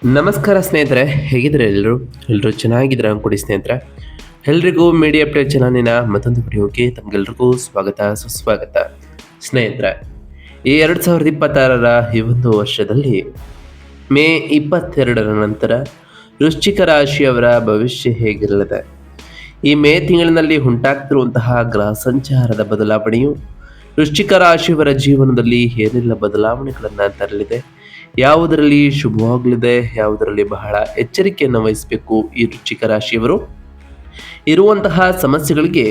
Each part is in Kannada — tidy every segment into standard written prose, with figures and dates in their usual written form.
ನಮಸ್ಕಾರ ಸ್ನೇಹಿತರೆ, ಹೇಗಿದ್ರೆ ಎಲ್ಲರೂ ಚೆನ್ನಾಗಿದ್ರೆ ಅನ್ಕೊಡಿ ಸ್ನೇಹಿತರೆ. ಎಲ್ರಿಗೂ ಮೀಡಿಯಾ ಅಪ್ಡೇಟ್ ಚಾನಲಿನ ಮತ್ತೊಂದು ವಿಡಿಯೋಗೆ ತಮಗೆಲ್ರಿಗೂ ಸ್ವಾಗತ ಸುಸ್ವಾಗತ. ಸ್ನೇಹಿತರೆ, ಈ 2026ರ ಈ ಒಂದು ವರ್ಷದಲ್ಲಿ ಮೇ 22ರ ನಂತರ ವೃಶ್ಚಿಕ ರಾಶಿಯವರ ಭವಿಷ್ಯ ಹೇಗಿರಲಿದೆ? ಈ ಮೇ ತಿಂಗಳಿನಲ್ಲಿ ಉಂಟಾಗ್ತಿರುವಂತಹ ಗ್ರಹ ಸಂಚಾರದ ಬದಲಾವಣೆಯು ವೃಶ್ಚಿಕ ರಾಶಿಯವರ ಜೀವನದಲ್ಲಿ ಏನೆಲ್ಲ ಬದಲಾವಣೆಗಳನ್ನು ತರಲಿದೆ, ಯಾವುದರಲ್ಲಿ ಶುಭವಾಗಲಿದೆ, ಯಾವುದರಲ್ಲಿ ಬಹಳ ಎಚ್ಚರಿಕೆಯನ್ನು ವಹಿಸಬೇಕು, ಈ ವೃಶ್ಚಿಕ ರಾಶಿಯವರು ಇರುವಂತಹ ಸಮಸ್ಯೆಗಳಿಗೆ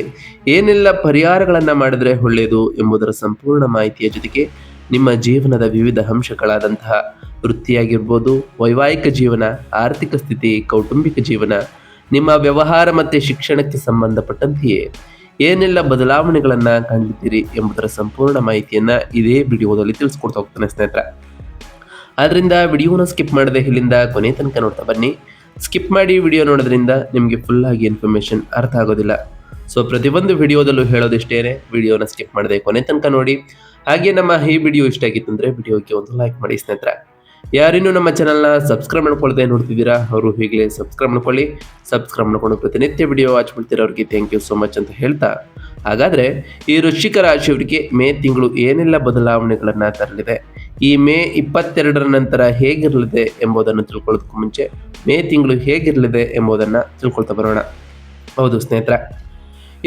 ಏನೆಲ್ಲ ಪರಿಹಾರಗಳನ್ನು ಮಾಡಿದರೆ ಒಳ್ಳೆಯದು ಎಂಬುದರ ಸಂಪೂರ್ಣ ಮಾಹಿತಿಯ ಜೊತೆಗೆ ನಿಮ್ಮ ಜೀವನದ ವಿವಿಧ ಅಂಶಗಳಾದಂತಹ ವೃತ್ತಿಯಾಗಿರ್ಬೋದು, ವೈವಾಹಿಕ ಜೀವನ, ಆರ್ಥಿಕ ಸ್ಥಿತಿ, ಕೌಟುಂಬಿಕ ಜೀವನ, ನಿಮ್ಮ ವ್ಯವಹಾರ ಮತ್ತು ಶಿಕ್ಷಣಕ್ಕೆ ಸಂಬಂಧಪಟ್ಟಂತೆಯೇ ಏನೆಲ್ಲ ಬದಲಾವಣೆಗಳನ್ನು ಕಂಡಿದ್ದೀರಿ ಎಂಬುದರ ಸಂಪೂರ್ಣ ಮಾಹಿತಿಯನ್ನು ಇದೇ ವಿಡಿಯೋದಲ್ಲಿ ತಿಳಿಸ್ಕೊಡ್ತಾ ಹೋಗ್ತಾನೆ ಸ್ನೇಹಿತರೆ. ಆದ್ದರಿಂದ ವಿಡಿಯೋನ ಸ್ಕಿಪ್ ಮಾಡದೆ ಇಲ್ಲಿಂದ ಕೊನೆ ತನಕ ನೋಡ್ತಾ ಬನ್ನಿ. ಸ್ಕಿಪ್ ಮಾಡಿ ವಿಡಿಯೋ ನೋಡೋದ್ರಿಂದ ನಿಮಗೆ ಫುಲ್ ಆಗಿ ಇನ್ಫಾರ್ಮೇಷನ್ ಅರ್ಥ ಆಗೋದಿಲ್ಲ. ಸೊ ಪ್ರತಿಯೊಂದು ವಿಡಿಯೋದಲ್ಲೂ ಹೇಳೋದಿಷ್ಟೇನೆ, ವಿಡಿಯೋನ ಸ್ಕಿಪ್ ಮಾಡದೆ ಕೊನೆ ತನಕ ನೋಡಿ. ಹಾಗೆ ನಮ್ಮ ಈ ವಿಡಿಯೋ ಇಷ್ಟ ಆಗಿತ್ತು ಅಂದರೆ ವಿಡಿಯೋಗೆ ಒಂದು ಲೈಕ್ ಮಾಡಿ ಸ್ನೇಹಿತರೆ. ಯಾರಿನ್ನೂ ನಮ್ಮ ಚಾನಲ್ನ ಸಬ್ಸ್ಕ್ರೈಬ್ ಮಾಡ್ಕೊಳ್ಳದೆ ನೋಡ್ತಿದ್ದೀರಾ ಅವರು ಈಗಲೇ ಸಬ್ಸ್ಕ್ರೈಬ್ ಮಾಡ್ಕೊಳ್ಳಿ. ಸಬ್ಸ್ಕ್ರೈಬ್ ಮಾಡ್ಕೊಂಡು ಪ್ರತಿನಿತ್ಯ ವಿಡಿಯೋ ವಾಚ್ ಮಾಡ್ತಿರೋರಿಗೆ ಥ್ಯಾಂಕ್ ಯು ಸೋ ಮಚ್ ಅಂತ ಹೇಳ್ತಾ, ಹಾಗಾದರೆ ಈ ವೃಶ್ಚಿಕ ರಾಶಿಯವರಿಗೆ ಮೇ ತಿಂಗಳು ಏನೆಲ್ಲ ಬದಲಾವಣೆಗಳನ್ನು ತರಲಿದೆ, ಈ ಮೇ 22ರ ನಂತರ ಹೇಗಿರಲಿದೆ ಎಂಬುದನ್ನು ತಿಳ್ಕೊಳ್ಳೋದಕ್ಕೂ ಮುಂಚೆ ಮೇ ತಿಂಗಳು ಹೇಗಿರಲಿದೆ ಎಂಬುದನ್ನು ತಿಳ್ಕೊಳ್ತಾ ಬರೋಣ. ಹೌದು ಸ್ನೇಹಿತರೆ,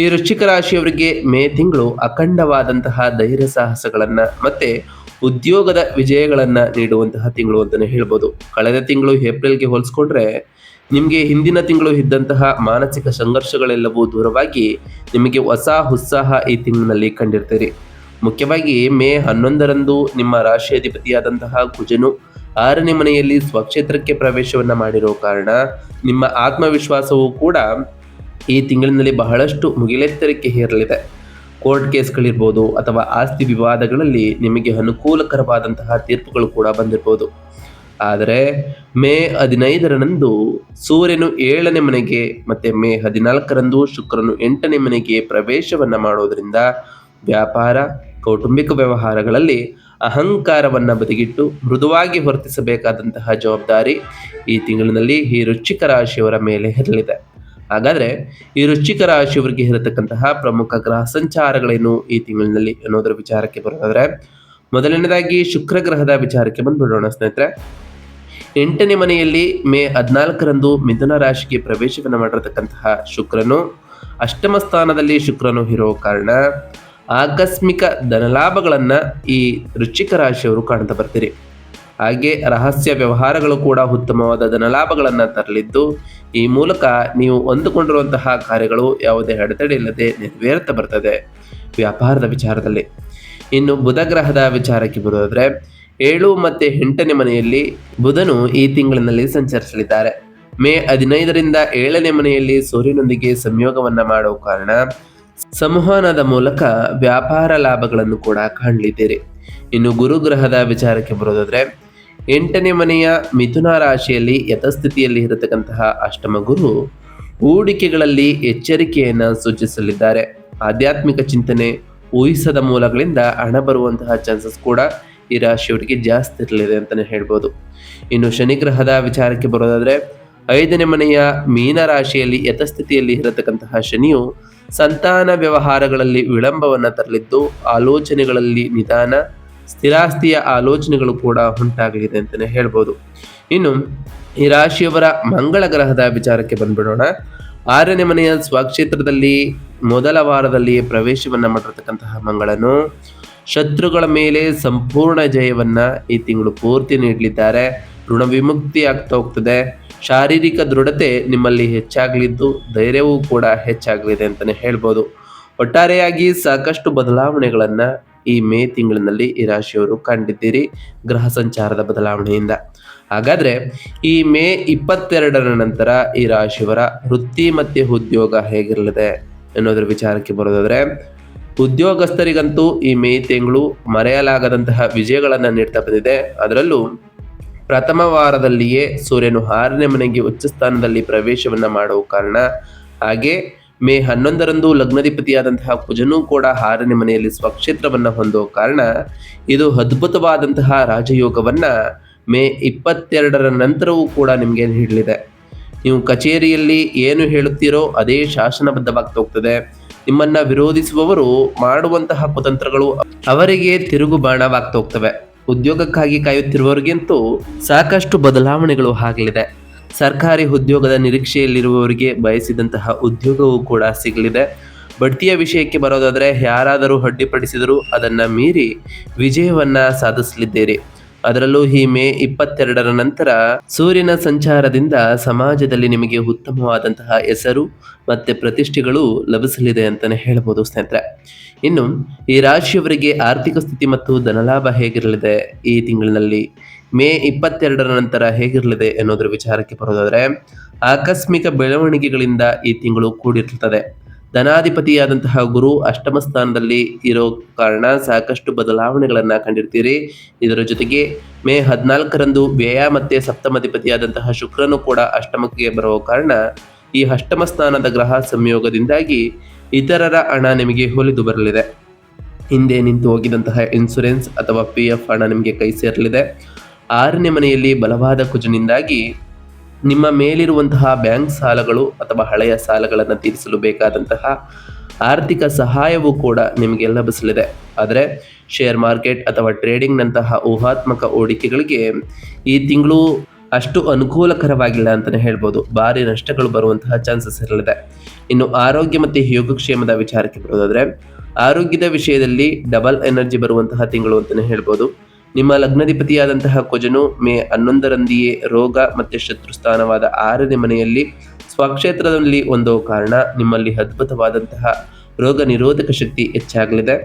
ಈ ವೃಶ್ಚಿಕ ರಾಶಿಯವರಿಗೆ ಮೇ ತಿಂಗಳು ಅಖಂಡವಾದಂತಹ ಧೈರ್ಯ ಸಾಹಸಗಳನ್ನು ಮತ್ತೆ ಉದ್ಯೋಗದ ವಿಜಯಗಳನ್ನು ನೀಡುವಂತಹ ತಿಂಗಳು ಅಂತಲೇ ಹೇಳ್ಬೋದು. ಕಳೆದ ತಿಂಗಳು ಏಪ್ರಿಲ್ಗೆ ಹೋಲಿಸ್ಕೊಂಡ್ರೆ ನಿಮಗೆ ಹಿಂದಿನ ತಿಂಗಳು ಇದ್ದಂತಹ ಮಾನಸಿಕ ಸಂಘರ್ಷಗಳೆಲ್ಲವೂ ದೂರವಾಗಿ ನಿಮಗೆ ಹೊಸ ಉತ್ಸಾಹ ಈ ತಿಂಗಳಿನಲ್ಲಿ ಕಂಡಿರ್ತೀರಿ. ಮುಖ್ಯವಾಗಿ ಮೇ 11ರಂದು ನಿಮ್ಮ ರಾಶಿ ಅಧಿಪತಿಯಾದಂತಹ ಕುಜನು 6ನೇ ಮನೆಯಲ್ಲಿ ಸ್ವಕ್ಷೇತ್ರಕ್ಕೆ ಪ್ರವೇಶವನ್ನು ಮಾಡಿರೋ ಕಾರಣ ನಿಮ್ಮ ಆತ್ಮವಿಶ್ವಾಸವೂ ಕೂಡ ಈ ತಿಂಗಳಿನಲ್ಲಿ ಬಹಳಷ್ಟು ಮುಗಿಲೆತ್ತರಕ್ಕೆ ಏರಲಿದೆ. ಕೋರ್ಟ್ ಕೇಸ್ಗಳಿರ್ಬೋದು ಅಥವಾ ಆಸ್ತಿ ವಿವಾದಗಳಲ್ಲಿ ನಿಮಗೆ ಅನುಕೂಲಕರವಾದಂತಹ ತೀರ್ಪುಗಳು ಕೂಡ ಬಂದಿರ್ಬೋದು. ಆದರೆ ಮೇ 15ರಂದು ಸೂರ್ಯನು 7ನೇ ಮನೆಗೆ ಮತ್ತು ಮೇ 14ರಂದು ಶುಕ್ರನು 8ನೇ ಮನೆಗೆ ಪ್ರವೇಶವನ್ನು ಮಾಡೋದರಿಂದ ವ್ಯಾಪಾರ, ಕೌಟುಂಬಿಕ ವ್ಯವಹಾರಗಳಲ್ಲಿ ಅಹಂಕಾರವನ್ನು ಬದಿಗಿಟ್ಟು ಮೃದುವಾಗಿ ವರ್ತಿಸಬೇಕಾದಂತಹ ಜವಾಬ್ದಾರಿ ಈ ತಿಂಗಳಿನಲ್ಲಿ ಈ ವೃಶ್ಚಿಕ ರಾಶಿಯವರ ಮೇಲೆ ಇರಲಿದೆ. ಹಾಗಾದರೆ ಈ ವೃಶ್ಚಿಕ ರಾಶಿಯವರಿಗೆ ಇರತಕ್ಕಂತಹ ಪ್ರಮುಖ ಗ್ರಹ ಸಂಚಾರಗಳೇನು ಈ ತಿಂಗಳಿನಲ್ಲಿ ಅನ್ನೋದರ ವಿಚಾರಕ್ಕೆ ಬರೋದಾದರೆ, ಮೊದಲನೇದಾಗಿ ಶುಕ್ರ ಗ್ರಹದ ವಿಚಾರಕ್ಕೆ ಬಂದ್ಬಿಡೋಣ ಸ್ನೇಹಿತರೆ. 8ನೇ ಮನೆಯಲ್ಲಿ ಮೇ 14ರಂದು ಮಿಥುನ ರಾಶಿಗೆ ಪ್ರವೇಶವನ್ನು ಮಾಡಿರತಕ್ಕಂತಹ ಶುಕ್ರನು ಅಷ್ಟಮ ಸ್ಥಾನದಲ್ಲಿ ಶುಕ್ರನು ಇರೋ ಕಾರಣ ಆಕಸ್ಮಿಕ ಧನಲಾಭಗಳನ್ನು ಈ ವೃಶ್ಚಿಕ ರಾಶಿಯವರು ಕಾಣ್ತಾ ಬರ್ತೀರಿ. ಹಾಗೆ ರಹಸ್ಯ ವ್ಯವಹಾರಗಳು ಕೂಡ ಉತ್ತಮವಾದ ಧನಲಾಭಗಳನ್ನು ತರಲಿದ್ದು, ಈ ಮೂಲಕ ನೀವು ಅಂದುಕೊಂಡಿರುವಂತಹ ಕಾರ್ಯಗಳು ಯಾವುದೇ ಅಡೆತಡೆ ಇಲ್ಲದೆ ನೆರವೇರುತ್ತಾ ಬರ್ತದೆ ವ್ಯಾಪಾರದ ವಿಚಾರದಲ್ಲಿ. ಇನ್ನು ಬುಧ ಗ್ರಹದ ವಿಚಾರಕ್ಕೆ ಬರೋದಾದ್ರೆ 7 ಮತ್ತು 8ನೇ ಮನೆಯಲ್ಲಿ ಬುಧನು ಈ ತಿಂಗಳಿನಲ್ಲಿ ಸಂಚರಿಸಲಿದ್ದಾರೆ. ಮೇ 15ರಿಂದ 7ನೇ ಮನೆಯಲ್ಲಿ ಸೂರ್ಯನೊಂದಿಗೆ ಸಂಯೋಗವನ್ನ ಮಾಡೋ ಕಾರಣ ಸಂವಹನದ ಮೂಲಕ ವ್ಯಾಪಾರ ಲಾಭಗಳನ್ನು ಕೂಡ ಕಾಣಲಿದ್ದೀರಿ. ಇನ್ನು ಗುರು ಗ್ರಹದ ವಿಚಾರಕ್ಕೆ ಬರೋದಾದ್ರೆ 8ನೇ ಮನೆಯ ಮಿಥುನ ರಾಶಿಯಲ್ಲಿ ಯಥಸ್ಥಿತಿಯಲ್ಲಿ ಇರತಕ್ಕಂತಹ ಅಷ್ಟಮ ಗುರು ಹೂಡಿಕೆಗಳಲ್ಲಿ ಎಚ್ಚರಿಕೆಯನ್ನು ಸೂಚಿಸಲಿದ್ದಾರೆ. ಆಧ್ಯಾತ್ಮಿಕ ಚಿಂತನೆ, ಊಹಿಸದ ಮೂಲಗಳಿಂದ ಹಣ ಬರುವಂತಹ ಚಾನ್ಸಸ್ ಕೂಡ ಈ ರಾಶಿಯವರಿಗೆ ಜಾಸ್ತಿ ಇರಲಿದೆ ಅಂತಲೇ ಹೇಳ್ಬೋದು. ಇನ್ನು ಶನಿ ಗ್ರಹದ ವಿಚಾರಕ್ಕೆ ಬರೋದಾದ್ರೆ 5ನೇ ಮನೆಯ ಮೀನ ರಾಶಿಯಲ್ಲಿ ಯಥಸ್ಥಿತಿಯಲ್ಲಿ ಇರತಕ್ಕಂತಹ ಶನಿಯು ಸಂತಾನ ವ್ಯವಹಾರಗಳಲ್ಲಿ ವಿಳಂಬವನ್ನು ತರಲಿದ್ದು, ಆಲೋಚನೆಗಳಲ್ಲಿ ನಿಧಾನ, ಸ್ಥಿರಾಸ್ತಿಯ ಆಲೋಚನೆಗಳು ಕೂಡ ಉಂಟಾಗಲಿದೆ ಅಂತಲೇ ಹೇಳ್ಬೋದು. ಇನ್ನು ಈ ರಾಶಿಯವರ ಮಂಗಳ ಗ್ರಹದ ವಿಚಾರಕ್ಕೆ ಬಂದ್ಬಿಡೋಣ. 6ನೇ ಮನೆಯ ಸ್ವಕ್ಷೇತ್ರದಲ್ಲಿ ಮೊದಲ ವಾರದಲ್ಲಿ ಪ್ರವೇಶವನ್ನು ಮಾಡಿರತಕ್ಕಂತಹ ಮಂಗಳನು ಶತ್ರುಗಳ ಮೇಲೆ ಸಂಪೂರ್ಣ ಜಯವನ್ನ ಈ ತಿಂಗಳು ಪೂರ್ತಿ ನೀಡಲಿದ್ದಾರೆ. ಋಣ ವಿಮುಕ್ತಿ ಆಗ್ತಾ ಹೋಗ್ತದೆ. ಶಾರೀರಿಕ ದೃಢತೆ ನಿಮ್ಮಲ್ಲಿ ಹೆಚ್ಚಾಗಲಿದ್ದು ಧೈರ್ಯವೂ ಕೂಡ ಹೆಚ್ಚಾಗಲಿದೆ ಅಂತಲೇ ಹೇಳ್ಬೋದು. ಒಟ್ಟಾರೆಯಾಗಿ ಸಾಕಷ್ಟು ಬದಲಾವಣೆಗಳನ್ನು ಈ ಮೇ ತಿಂಗಳಿನಲ್ಲಿ ಈ ರಾಶಿಯವರು ಕಂಡಿದ್ದೀರಿ ಗ್ರಹ ಸಂಚಾರದ ಬದಲಾವಣೆಯಿಂದ. ಹಾಗಾದರೆ ಈ ಮೇ 22ರ ನಂತರ ಈ ರಾಶಿಯವರ ವೃತ್ತಿ ಮತ್ತು ಉದ್ಯೋಗ ಹೇಗಿರಲಿದೆ ಅನ್ನೋದ್ರ ವಿಚಾರಕ್ಕೆ ಬರೋದಾದರೆ, ಉದ್ಯೋಗಸ್ಥರಿಗಂತೂ ಈ ಮೇ ತಿಂಗಳು ಮರೆಯಲಾಗದಂತಹ ವಿಜಯಗಳನ್ನು ನೀಡ್ತಾ ಬಂದಿದೆ. ಅದರಲ್ಲೂ ಪ್ರಥಮ ವಾರದಲ್ಲಿಯೇ ಸೂರ್ಯನು 6ನೇ ಮನೆಗೆ ಉಚ್ಚ ಸ್ಥಾನದಲ್ಲಿ ಪ್ರವೇಶವನ್ನು ಮಾಡುವ ಕಾರಣ, ಹಾಗೆ ಮೇ 11ರಂದು ಲಗ್ನಾಧಿಪತಿಯಾದಂತಹ ಕುಜನೂ ಕೂಡ 6ನೇ ಮನೆಯಲ್ಲಿ ಸ್ವಕ್ಷೇತ್ರವನ್ನು ಹೊಂದುವ ಕಾರಣ ಇದು ಅದ್ಭುತವಾದಂತಹ ರಾಜಯೋಗವನ್ನು ಮೇ 22ರ ನಂತರವೂ ಕೂಡ ನಿಮಗೆ ನೀಡಲಿದೆ. ನೀವು ಕಚೇರಿಯಲ್ಲಿ ಏನು ಹೇಳುತ್ತೀರೋ ಅದೇ ಶಾಸನಬದ್ಧವಾಗ್ತಾ ಹೋಗ್ತದೆ. ನಿಮ್ಮನ್ನ ವಿರೋಧಿಸುವವರು ಮಾಡುವಂತಹ ಕುತಂತ್ರಗಳು ಅವರಿಗೆ ತಿರುಗು ಬಾಣವಾಗ್ತಾ ಹೋಗ್ತವೆ. ಉದ್ಯೋಗಕ್ಕಾಗಿ ಕಾಯುತ್ತಿರುವವರಿಗಂತೂ ಸಾಕಷ್ಟು ಬದಲಾವಣೆಗಳು ಆಗಲಿದೆ. ಸರ್ಕಾರಿ ಉದ್ಯೋಗದ ನಿರೀಕ್ಷೆಯಲ್ಲಿರುವವರಿಗೆ ಬಯಸಿದಂತಹ ಉದ್ಯೋಗವೂ ಕೂಡ ಸಿಗಲಿದೆ. ಬಡ್ತಿಯ ವಿಷಯಕ್ಕೆ ಬರೋದಾದರೆ ಯಾರಾದರೂ ಅಡ್ಡಿಪಡಿಸಿದರೂ ಅದನ್ನು ಮೀರಿ ವಿಜಯವನ್ನ ಸಾಧಿಸಲಿದ್ದೀರಿ. ಅದರಲ್ಲೂ ಈ ಮೇ 22ರ ನಂತರ ಸೂರ್ಯನ ಸಂಚಾರದಿಂದ ಸಮಾಜದಲ್ಲಿ ನಿಮಗೆ ಉತ್ತಮವಾದಂತಹ ಹೆಸರು ಮತ್ತೆ ಪ್ರತಿಷ್ಠೆಗಳು ಲಭಿಸಲಿದೆ ಅಂತಾನೆ ಹೇಳ್ಬೋದು ಸ್ನೇಹಿತರೆ. ಇನ್ನು ಈ ರಾಶಿಯವರಿಗೆ ಆರ್ಥಿಕ ಸ್ಥಿತಿ ಮತ್ತು ಧನಲಾಭ ಹೇಗಿರಲಿದೆ ಈ ತಿಂಗಳಿನಲ್ಲಿ, ಮೇ 22ರ ನಂತರ ಹೇಗಿರಲಿದೆ ಅನ್ನೋದ್ರ ವಿಚಾರಕ್ಕೆ ಬರೋದಾದ್ರೆ, ಆಕಸ್ಮಿಕ ಬೆಳವಣಿಗೆಗಳಿಂದ ಈ ತಿಂಗಳು ಕೂಡಿರುತ್ತದೆ. ಧನಾಧಿಪತಿಯಾದಂತಹ ಗುರು ಅಷ್ಟಮ ಸ್ಥಾನದಲ್ಲಿ ಇರೋ ಕಾರಣ ಸಾಕಷ್ಟು ಬದಲಾವಣೆಗಳನ್ನ ಕಂಡಿರ್ತೀರಿ. ಇದರ ಜೊತೆಗೆ ಮೇ 14ರಂದು ವ್ಯಯ ಮತ್ತೆ ಸಪ್ತಮಾಧಿಪತಿಯಾದಂತಹ ಶುಕ್ರನು ಕೂಡ ಅಷ್ಟಮಕ್ಕೆ ಬರುವ ಕಾರಣ ಈ ಅಷ್ಟಮ ಸ್ಥಾನದ ಗ್ರಹ ಸಂಯೋಗದಿಂದಾಗಿ ಇತರರ ಹಣ ನಿಮಗೆ ಒಲಿದು ಬರಲಿದೆ. ಹಿಂದೆ ನಿಂತು ಹೋಗಿದಂತಹ ಇನ್ಸೂರೆನ್ಸ್ ಅಥವಾ PF ಹಣ ನಿಮಗೆ ಕೈ ಸೇರಲಿದೆ. 6ನೇ ಮನೆಯಲ್ಲಿ ಬಲವಾದ ಕುಜನಿಂದಾಗಿ ನಿಮ್ಮ ಮೇಲಿರುವಂತಹ ಬ್ಯಾಂಕ್ ಸಾಲಗಳು ಅಥವಾ ಹಳೆಯ ಸಾಲಗಳನ್ನು ತೀರಿಸಲು ಬೇಕಾದಂತಹ ಆರ್ಥಿಕ ಸಹಾಯವೂ ಕೂಡ ನಿಮಗೆ ಲಭಿಸಲಿದೆ. ಆದರೆ ಶೇರ್ ಮಾರ್ಕೆಟ್ ಅಥವಾ ಟ್ರೇಡಿಂಗ್ನಂತಹ ಊಹಾತ್ಮಕ ಹೂಡಿಕೆಗಳಿಗೆ ಈ ತಿಂಗಳು ಅಷ್ಟು ಅನುಕೂಲಕರವಾಗಿಲ್ಲ ಅಂತಲೇ ಹೇಳ್ಬೋದು. ಭಾರಿ ನಷ್ಟಗಳು ಬರುವಂತಹ ಚಾನ್ಸಸ್ ಇರಲಿದೆ. ಇನ್ನು ಆರೋಗ್ಯ ಮತ್ತು ಯೋಗಕ್ಷೇಮದ ವಿಚಾರಕ್ಕೆ ಬರೋದಾದರೆ, ಆರೋಗ್ಯದ ವಿಷಯದಲ್ಲಿ ಡಬಲ್ ಎನರ್ಜಿ ಬರುವಂತಹ ತಿಂಗಳು ಅಂತಲೇ ಹೇಳ್ಬೋದು. ನಿಮ್ಮ ಲಗ್ನಾಧಿಪತಿಯಾದಂತಹ ಕುಜನು ಮೇ 11ರಂದಿಯೇ ರೋಗ ಮತ್ತು ಶತ್ರುಸ್ಥಾನವಾದ 6ನೇ ಮನೆಯಲ್ಲಿ ಸ್ವಕ್ಷೇತ್ರದಲ್ಲಿ ಹೊಂದೋ ಕಾರಣ ನಿಮ್ಮಲ್ಲಿ ಅದ್ಭುತವಾದಂತಹ ರೋಗ ನಿರೋಧಕ ಶಕ್ತಿ ಹೆಚ್ಚಾಗಲಿದೆ.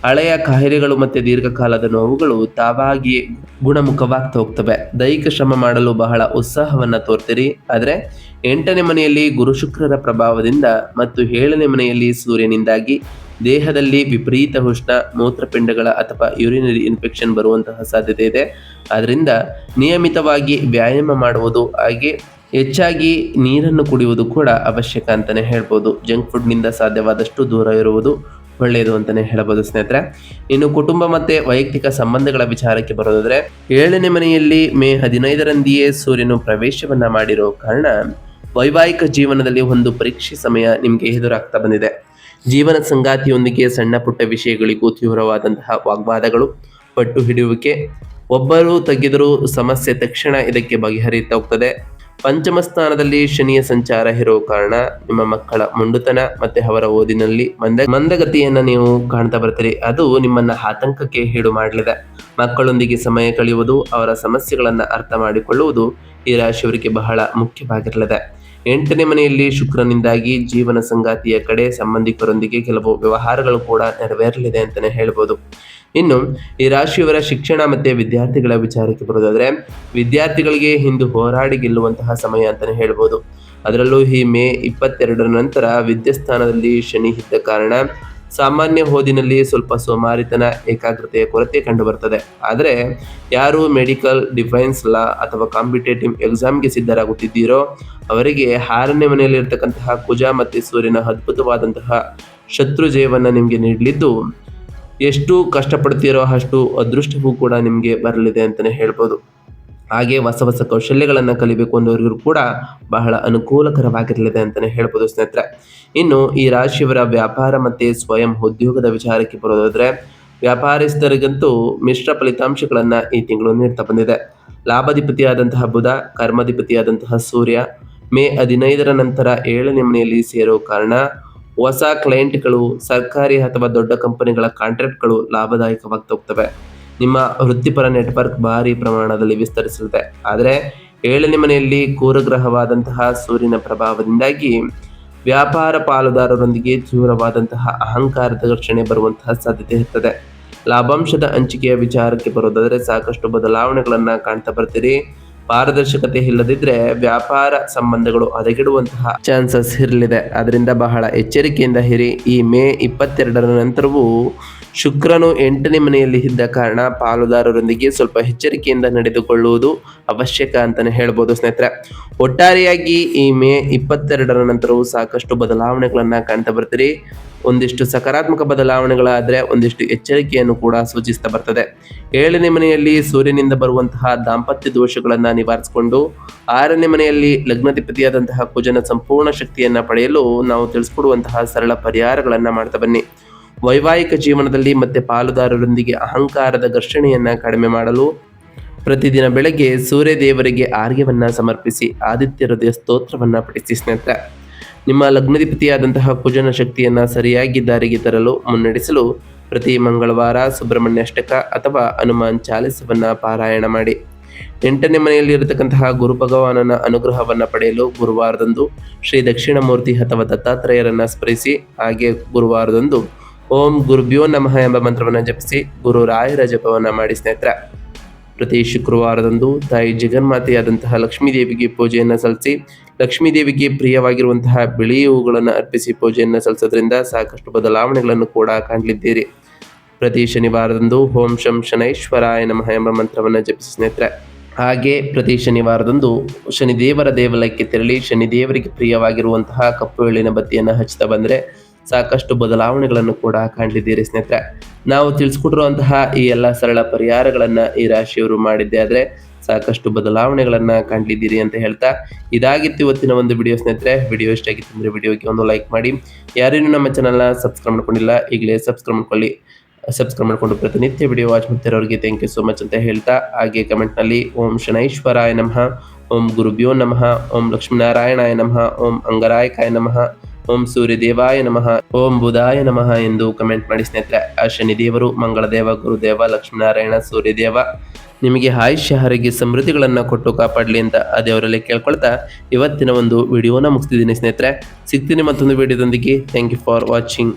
ಹಳೆಯ ಕಾಯಿಲೆಗಳು ಮತ್ತು ದೀರ್ಘಕಾಲದ ನೋವುಗಳು ತಾವಾಗಿಯೇ ಗುಣಮುಖವಾಗ್ತಾ ಹೋಗ್ತವೆ. ದೈಹಿಕ ಶ್ರಮ ಮಾಡಲು ಬಹಳ ಉತ್ಸಾಹವನ್ನ ತೋರ್ತೀರಿ. ಆದರೆ 8ನೇ ಮನೆಯಲ್ಲಿ ಗುರು ಶುಕ್ರರ ಪ್ರಭಾವದಿಂದ ಮತ್ತು 7ನೇ ಮನೆಯಲ್ಲಿ ಸೂರ್ಯನಿಂದಾಗಿ ದೇಹದಲ್ಲಿ ವಿಪರೀತ ಉಷ್ಣ, ಮೂತ್ರಪಿಂಡಗಳ ಅಥವಾ ಯೂರಿನರಿ ಇನ್ಫೆಕ್ಷನ್ ಬರುವಂತಹ ಸಾಧ್ಯತೆ ಇದೆ. ಆದ್ದರಿಂದ ನಿಯಮಿತವಾಗಿ ವ್ಯಾಯಾಮ ಮಾಡುವುದು ಹಾಗೆ ಹೆಚ್ಚಾಗಿ ನೀರನ್ನು ಕುಡಿಯುವುದು ಕೂಡ ಅವಶ್ಯಕ ಅಂತಲೇ ಹೇಳ್ಬೋದು. ಜಂಕ್ ಫುಡ್ನಿಂದ ಸಾಧ್ಯವಾದಷ್ಟು ದೂರ ಇರುವುದು ಒಳ್ಳೆಯದು ಅಂತಲೇ ಹೇಳ್ಬೋದು ಸ್ನೇಹಿತರೆ. ಇನ್ನು ಕುಟುಂಬ ಮತ್ತು ವೈಯಕ್ತಿಕ ಸಂಬಂಧಗಳ ವಿಚಾರಕ್ಕೆ ಬರೋದಾದರೆ, 7ನೇ ಮನೆಯಲ್ಲಿ ಮೇ 15ರಂದಿಯೇ ಸೂರ್ಯನು ಪ್ರವೇಶವನ್ನ ಮಾಡಿರೋ ಕಾರಣ ವೈವಾಹಿಕ ಜೀವನದಲ್ಲಿ ಒಂದು ಪರೀಕ್ಷೆ ಸಮಯ ನಿಮಗೆ ಎದುರಾಗ್ತಾ ಬಂದಿದೆ. ಜೀವನ ಸಂಗಾತಿಯೊಂದಿಗೆ ಸಣ್ಣ ಪುಟ್ಟ ವಿಷಯಗಳಿಗೂ ತೀವ್ರವಾದಂತಹ ವಾಗ್ವಾದಗಳು, ಪಟ್ಟು ಹಿಡಿಯುವಿಕೆ, ಒಬ್ಬರು ತಗ್ಗಿದರೂ ಸಮಸ್ಯೆ ತಕ್ಷಣ ಇದಕ್ಕೆ ಬಗೆಹರಿಯುತ್ತಾ ಹೋಗ್ತದೆ. ಪಂಚಮ ಸ್ಥಾನದಲ್ಲಿ ಶನಿಯ ಸಂಚಾರ ಇರೋ ಕಾರಣ ನಿಮ್ಮ ಮಕ್ಕಳ ಮೊಂಡುತನ ಮತ್ತೆ ಅವರ ಓದಿನಲ್ಲಿ ಮಂದಗತಿಯನ್ನ ನೀವು ಕಾಣ್ತಾ ಬರ್ತೀರಿ. ಅದು ನಿಮ್ಮನ್ನ ಆತಂಕಕ್ಕೆ ಈಡು ಮಾಡಲಿದೆ. ಮಕ್ಕಳೊಂದಿಗೆ ಸಮಯ ಕಳೆಯುವುದು, ಅವರ ಸಮಸ್ಯೆಗಳನ್ನ ಅರ್ಥ ಮಾಡಿಕೊಳ್ಳುವುದು ಈ ರಾಶಿಯವರಿಗೆ ಬಹಳ ಮುಖ್ಯವಾಗಿರಲಿದೆ. 8ನೇ ಮನೆಯಲ್ಲಿ ಶುಕ್ರನಿಂದಾಗಿ ಜೀವನ ಸಂಗಾತಿಯ ಕಡೆ ಸಂಬಂಧಿಕರೊಂದಿಗೆ ಕೆಲವು ವ್ಯವಹಾರಗಳು ಕೂಡ ನೆರವೇರಲಿದೆ ಅಂತಾನೆ ಹೇಳ್ಬೋದು. ಇನ್ನು ಈ ರಾಶಿಯವರ ಶಿಕ್ಷಣ ಮತ್ತೆ ವಿದ್ಯಾರ್ಥಿಗಳ ವಿಚಾರಕ್ಕೆ ಬರೋದಾದ್ರೆ, ವಿದ್ಯಾರ್ಥಿಗಳಿಗೆ ಇಂದು ಹೋರಾಡಿ ಗೆಲ್ಲುವಂತಹ ಸಮಯ ಅಂತಾನೆ ಹೇಳ್ಬೋದು. ಅದರಲ್ಲೂ ಈ ಮೇ 22ರ ನಂತರ ವಿದ್ಯಾಸ್ಥಾನದಲ್ಲಿ ಶನಿ ಇದ್ದ ಕಾರಣ ಸಾಮಾನ್ಯ ಓದಿನಲ್ಲಿ ಸ್ವಲ್ಪ ಸೋಮಾರಿತನ, ಏಕಾಗ್ರತೆಯ ಕೊರತೆ ಕಂಡು ಬರ್ತದೆ. ಆದರೆ ಯಾರು ಮೆಡಿಕಲ್, ಡಿಫೆನ್ಸ್, ಲಾ ಅಥವಾ ಕಾಂಪಿಟೇಟಿವ್ ಎಕ್ಸಾಮ್ಗೆ ಸಿದ್ಧರಾಗುತ್ತಿದ್ದೀರೋ ಅವರಿಗೆ 6ನೇ ಮನೆಯಲ್ಲಿ ಇರ್ತಕ್ಕಂತಹ ಕುಜ ಮತ್ತು ಸೂರ್ಯನ ಅದ್ಭುತವಾದಂತಹ ಶತ್ರು ಜಯವನ್ನು ನಿಮಗೆ ನೀಡಲಿದ್ದು, ಎಷ್ಟು ಕಷ್ಟಪಡ್ತೀರೋ ಅಷ್ಟು ಅದೃಷ್ಟವೂ ಕೂಡ ನಿಮಗೆ ಬರಲಿದೆ ಅಂತಲೇ ಹೇಳ್ಬೋದು. ಹಾಗೆ ಹೊಸ ಹೊಸ ಕೌಶಲ್ಯಗಳನ್ನು ಕಲಿಬೇಕು ಅನ್ನೋರಿಗೂ ಕೂಡ ಬಹಳ ಅನುಕೂಲಕರವಾಗಿರಲಿದೆ ಅಂತಲೇ ಹೇಳ್ಬೋದು ಸ್ನೇಹಿತರೆ. ಇನ್ನು ಈ ರಾಶಿಯವರ ವ್ಯಾಪಾರ ಮತ್ತು ಸ್ವಯಂ ಉದ್ಯೋಗದ ವಿಚಾರಕ್ಕೆ ಬರೋದಾದ್ರೆ, ವ್ಯಾಪಾರಸ್ಥರಿಗಂತೂ ಮಿಶ್ರ ಫಲಿತಾಂಶಗಳನ್ನು ಈ ತಿಂಗಳು ನೀಡ್ತಾ ಬಂದಿದೆ. ಲಾಭಾಧಿಪತಿಯಾದಂತಹ ಬುಧ, ಕರ್ಮಾಧಿಪತಿಯಾದಂತಹ ಸೂರ್ಯ ಮೇ 15ರ ನಂತರ 7ನೇ ಮನೆಯಲ್ಲಿ ಸೇರೋ ಕಾರಣ ಹೊಸ ಕ್ಲೈಂಟ್ಗಳು, ಸರ್ಕಾರಿ ಅಥವಾ ದೊಡ್ಡ ಕಂಪನಿಗಳ ಕಾಂಟ್ರಾಕ್ಟ್ಗಳು ಲಾಭದಾಯಕವಾಗ್ತಾ ಹೋಗ್ತವೆ. ನಿಮ್ಮ ವೃತ್ತಿಪರ ನೆಟ್ವರ್ಕ್ ಭಾರಿ ಪ್ರಮಾಣದಲ್ಲಿ ವಿಸ್ತರಿಸಲಿದೆ. ಆದರೆ 7ನೇ ಮನೆಯಲ್ಲಿ ಕೂರಗ್ರಹವಾದಂತಹ ಸೂರ್ಯನ ಪ್ರಭಾವದಿಂದಾಗಿ ವ್ಯಾಪಾರ ಪಾಲುದಾರರೊಂದಿಗೆ ತೀವ್ರವಾದಂತಹ ಅಹಂಕಾರದ ಘರ್ಷಣೆ ಬರುವಂತಹ ಸಾಧ್ಯತೆ ಇರ್ತದೆ. ಲಾಭಾಂಶದ ಹಂಚಿಕೆಯ ವಿಚಾರಕ್ಕೆ ಬರೋದಾದರೆ ಸಾಕಷ್ಟು ಬದಲಾವಣೆಗಳನ್ನು ಕಾಣ್ತಾ ಬರ್ತೀರಿ. ಪಾರದರ್ಶಕತೆ ಇಲ್ಲದಿದ್ದರೆ ವ್ಯಾಪಾರ ಸಂಬಂಧಗಳು ಹದಗೆಡುವಂತಹ ಚಾನ್ಸಸ್ ಇರಲಿದೆ. ಅದರಿಂದ ಬಹಳ ಎಚ್ಚರಿಕೆಯಿಂದ ಇರಿ. ಈ ಮೇ 22ರ ನಂತರವೂ ಶುಕ್ರನು 8ನೇ ಮನೆಯಲ್ಲಿ ಇದ್ದ ಕಾರಣ ಪಾಲುದಾರರೊಂದಿಗೆ ಸ್ವಲ್ಪ ಎಚ್ಚರಿಕೆಯಿಂದ ನಡೆದುಕೊಳ್ಳುವುದು ಅವಶ್ಯಕ ಅಂತಾನೆ ಹೇಳ್ಬೋದು ಸ್ನೇಹಿತರೆ. ಒಟ್ಟಾರೆಯಾಗಿ ಈ ಮೇ 22ರ ನಂತರವೂ ಸಾಕಷ್ಟು ಬದಲಾವಣೆಗಳನ್ನ ಕಾಣ್ತಾ ಬರ್ತೀರಿ. ಒಂದಿಷ್ಟು ಸಕಾರಾತ್ಮಕ ಬದಲಾವಣೆಗಳಾದರೆ ಒಂದಿಷ್ಟು ಎಚ್ಚರಿಕೆಯನ್ನು ಕೂಡ ಸೂಚಿಸ್ತಾ ಬರ್ತದೆ. 7ನೇ ಮನೆಯಲ್ಲಿ ಸೂರ್ಯನಿಂದ ಬರುವಂತಹ ದಾಂಪತ್ಯ ದೋಷಗಳನ್ನ ನಿವಾರಿಸಿಕೊಂಡು 6ನೇ ಮನೆಯಲ್ಲಿ ಲಗ್ನಾಧಿಪತಿಯಾದಂತಹ ಕುಜನ ಸಂಪೂರ್ಣ ಶಕ್ತಿಯನ್ನ ಪಡೆಯಲು ನಾವು ತಿಳಿಸ್ಕೊಡುವಂತಹ ಸರಳ ಪರಿಹಾರಗಳನ್ನ ಮಾಡ್ತಾ ಬನ್ನಿ. ವೈವಾಹಿಕ ಜೀವನದಲ್ಲಿ ಮತ್ತೆ ಪಾಲುದಾರರೊಂದಿಗೆ ಅಹಂಕಾರದ ಘರ್ಷಣೆಯನ್ನ ಕಡಿಮೆ ಮಾಡಲು ಪ್ರತಿದಿನ ಬೆಳಗ್ಗೆ ಸೂರ್ಯ ದೇವರಿಗೆ ಆರ್ಘ್ಯವನ್ನ ಸಮರ್ಪಿಸಿ ಆದಿತ್ಯ ಹೃದಯ ಸ್ತೋತ್ರವನ್ನ ಪಠಿಸಿ ಸ್ನೇಹಿತರೆ. ನಿಮ್ಮ ಲಗ್ನಾಧಿಪತಿಯಾದಂತಹ ಕುಜನ ಶಕ್ತಿಯನ್ನ ಸರಿಯಾಗಿ ದಾರಿಗೆ ತರಲು ಮುನ್ನಡೆಸಲು ಪ್ರತಿ ಮಂಗಳವಾರ ಸುಬ್ರಹ್ಮಣ್ಯ ಅಷ್ಟಕ ಅಥವಾ ಹನುಮಾನ್ ಚಾಲಿಸವನ್ನ ಪಾರಾಯಣ ಮಾಡಿ. 8ನೇ ಮನೆಯಲ್ಲಿ ಇರತಕ್ಕಂತಹ ಗುರು ಭಗವಾನನ ಅನುಗ್ರಹವನ್ನ ಪಡೆಯಲು ಗುರುವಾರದಂದು ಶ್ರೀ ದಕ್ಷಿಣಮೂರ್ತಿ ಅಥವಾ ದತ್ತಾತ್ರೇಯರನ್ನ ಸ್ಮರಿಸಿ, ಹಾಗೆ ಗುರುವಾರದಂದು ಓಂ ಗುರುಭ್ಯೋ ನಮಃ ಎಂಬ ಮಂತ್ರವನ್ನು ಜಪಿಸಿ ಗುರು ರಾಯರ ಜಪವನ್ನು ಮಾಡಿ ಸ್ನೇಹಿತರೆ. ಪ್ರತಿ ಶುಕ್ರವಾರದಂದು ತಾಯಿ ಜಗನ್ಮಾತೆಯಾದಂತಹ ಲಕ್ಷ್ಮೀದೇವಿಗೆ ಪೂಜೆಯನ್ನು ಸಲ್ಲಿಸಿ, ಲಕ್ಷ್ಮೀದೇವಿಗೆ ಪ್ರಿಯವಾಗಿರುವಂತಹ ಬಿಳಿ ಹೂಗಳನ್ನು ಅರ್ಪಿಸಿ ಪೂಜೆಯನ್ನು ಸಲ್ಲಿಸೋದ್ರಿಂದ ಸಾಕಷ್ಟು ಬದಲಾವಣೆಗಳನ್ನು ಕೂಡ ಕಾಣಲಿದ್ದೀರಿ. ಪ್ರತಿ ಶನಿವಾರದಂದು ಓಂ ಶಂ ಶನೈಶ್ವರಾಯ ನಮಃ ಎಂಬ ಮಂತ್ರವನ್ನು ಜಪಿಸಿ ಸ್ನೇಹಿತರೆ. ಹಾಗೆ ಪ್ರತಿ ಶನಿವಾರದಂದು ಶನಿದೇವರ ದೇವಾಲಯಕ್ಕೆ ತೆರಳಿ ಶನಿದೇವರಿಗೆ ಪ್ರಿಯವಾಗಿರುವಂತಹ ಕಪ್ಪು ಎಳ್ಳಿನ ಬತ್ತಿಯನ್ನು ಹಚ್ಚುತ್ತಾ ಬಂದರೆ ಸಾಕಷ್ಟು ಬದಲಾವಣೆಗಳನ್ನು ಕೂಡ ಕಾಣಲಿದ್ದೀರಿ ಸ್ನೇಹಿತರೆ. ನಾವು ತಿಳಿಸ್ಕೊಟ್ಟಿರುವಂತಹ ಈ ಎಲ್ಲ ಸರಳ ಪರಿಹಾರಗಳನ್ನು ಈ ರಾಶಿಯವರು ಮಾಡಿದ್ದೆ ಆದರೆ ಸಾಕಷ್ಟು ಬದಲಾವಣೆಗಳನ್ನು ಕಾಣಲಿದ್ದೀರಿ ಅಂತ ಹೇಳ್ತಾ ಇದಾಗಿತ್ತು ಇವತ್ತಿನ ಒಂದು ವಿಡಿಯೋ ಸ್ನೇಹಿತರೆ. ವಿಡಿಯೋ ಇಷ್ಟ ಆಗಿತ್ತು ಅಂದರೆ ವಿಡಿಯೋಗೆ ಒಂದು ಲೈಕ್ ಮಾಡಿ. ಯಾರೇನು ನಮ್ಮ ಚಾನಲ್ನ ಸಬ್ಸ್ಕ್ರೈಬ್ ಮಾಡ್ಕೊಂಡಿಲ್ಲ ಈಗಲೇ ಸಬ್ಸ್ಕ್ರೈಬ್ ಮಾಡ್ಕೊಳ್ಳಿ. ಸಬ್ಸ್ಕ್ರೈಬ್ ಮಾಡಿಕೊಂಡು ಪ್ರತಿನಿತ್ಯ ವಿಡಿಯೋ ವಾಚ್ ಮಾಡ್ತಿರೋರಿಗೆ ಥ್ಯಾಂಕ್ ಯು ಸೋ ಮಚ್ ಅಂತ ಹೇಳ್ತಾ, ಹಾಗೆ ಕಮೆಂಟ್ನಲ್ಲಿ ಓಂ ಶನೈಶ್ವರಾಯ ನಮಃ, ಓಂ ಗುರುಭ್ಯೋ ನಮಃ, ಓಂ ಲಕ್ಷ್ಮೀನಾರಾಯಣಾಯ ನಮಃ, ಓಂ ಅಂಗರಾಯಕಾಯ ನಮಃ, ಓಂ ಸೂರ್ಯದೇವಾಯ ನಮಃ, ಓಂ ಬುಧಾಯ ನಮಃ ಎಂದು ಕಮೆಂಟ್ ಮಾಡಿ ಸ್ನೇಹಿತರೆ. ಆ ಶನಿದೇವರು, ಮಂಗಳದೇವ, ಗುರುದೇವ, ಲಕ್ಷ್ಮೀನಾರಾಯಣ, ಸೂರ್ಯದೇವ ನಿಮಗೆ ಆಯುಷ್ಯ ಆರೋಗ್ಯ ಸಮೃದ್ಧಿಗಳನ್ನು ಕೊಟ್ಟು ಕಾಪಾಡಲಿ ಅಂತ ಆ ದೇವರಲ್ಲಿ ಕೇಳ್ಕೊಳ್ತಾ ಇವತ್ತಿನ ಒಂದು ವಿಡಿಯೋನ ಮುಗಿಸ್ತಿದ್ದೀನಿ ಸ್ನೇಹಿತರೆ. ಸಿಗ್ತೀನಿ ಮತ್ತೊಂದು ವಿಡಿಯೋದೊಂದಿಗೆ. Thank you for watching.